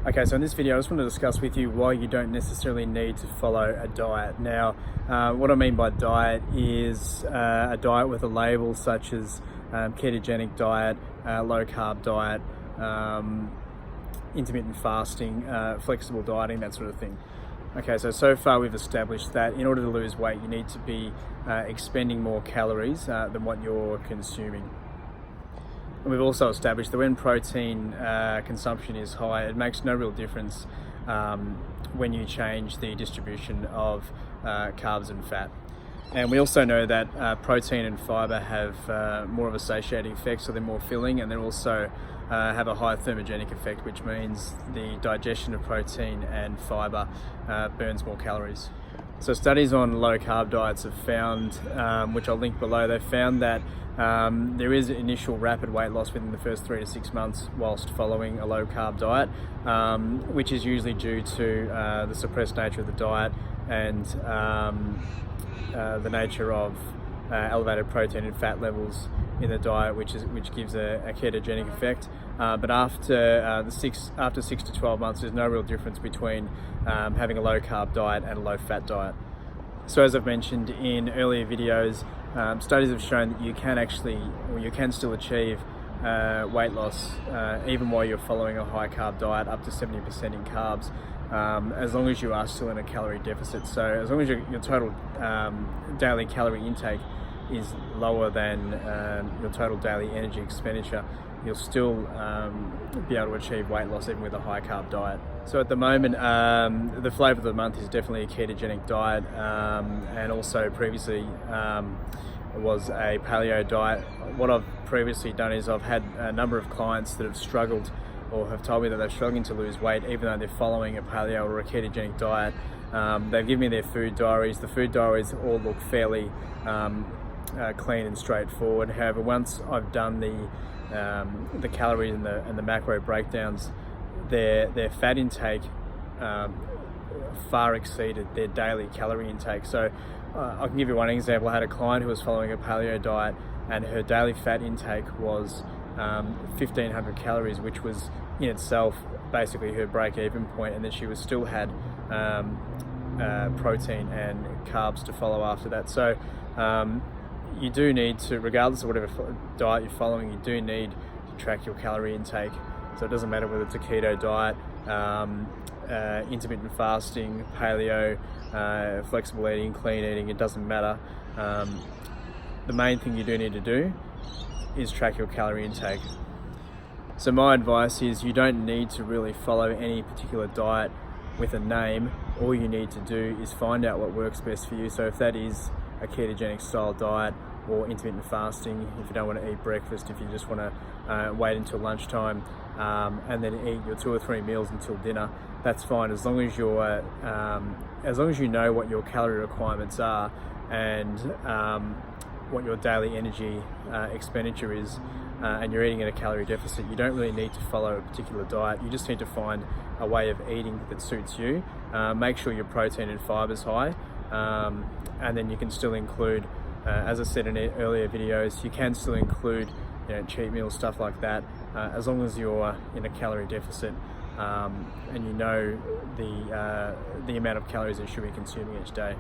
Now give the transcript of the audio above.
Okay, so in this video I just want to discuss with you why you don't necessarily need to follow a diet. Now, what I mean by diet is a diet with a label such as ketogenic diet, low carb diet, intermittent fasting, flexible dieting, that sort of thing. Okay, so far we've established that in order to lose weight you need to be expending more calories than what you're consuming. And we've also established that when protein consumption is high, it makes no real difference when you change the distribution of carbs and fat. And we also know that protein and fiber have more of a satiating effect, so they're more filling, and they also have a high thermogenic effect, which means the digestion of protein and fiber burns more calories. So studies on low carb diets have found, which I'll link below, they've found that there is initial rapid weight loss within the first 3 to 6 months whilst following a low carb diet, which is usually due to the suppressed nature of the diet and the nature of elevated protein and fat levels in the diet, which gives a ketogenic effect. But after 6 to 12 months, there's no real difference between having a low carb diet and a low fat diet. So as I've mentioned in earlier videos, studies have shown that you can still achieve weight loss even while you're following a high carb diet, up to 70% in carbs, as long as you are still in a calorie deficit. So as long as your total daily calorie intake is lower than your total daily energy expenditure, you'll still be able to achieve weight loss even with a high carb diet. So at the moment, the flavour of the month is definitely a ketogenic diet, and also previously was a paleo diet. What I've previously done is I've had a number of clients that have struggled or have told me that they're struggling to lose weight even though they're following a paleo or a ketogenic diet. They've given me their food diaries. The food diaries all look fairly clean and straightforward. However, once I've done the calories and the macro breakdowns, their fat intake far exceeded their daily calorie intake. So I can give you one example. I had a client who was following a paleo diet and her daily fat intake was 1,500 calories, which was in itself basically her break-even point, and then she still had protein and carbs to follow after that. So you do need to, regardless of whatever diet you're following, you do need to track your calorie intake. So it doesn't matter whether it's a keto diet, intermittent fasting, paleo, flexible eating, clean eating, it doesn't matter. The main thing you do need to do is track your calorie intake. So my advice is you don't need to really follow any particular diet with a name. All you need to do is find out what works best for you. So if that is a ketogenic style diet or intermittent fasting, if you don't want to eat breakfast, if you just want to wait until lunchtime and then eat your 2 or 3 meals until dinner, that's fine, as long as you know what your calorie requirements are and what your daily energy expenditure is, and you're eating at a calorie deficit. You don't really need to follow a particular diet. You just need to find a way of eating that suits you. Make sure your protein and fiber is high, and then you can still include, as I said in earlier videos, you can still include cheat meals, stuff like that, as long as you're in a calorie deficit and you know the amount of calories that you should be consuming each day.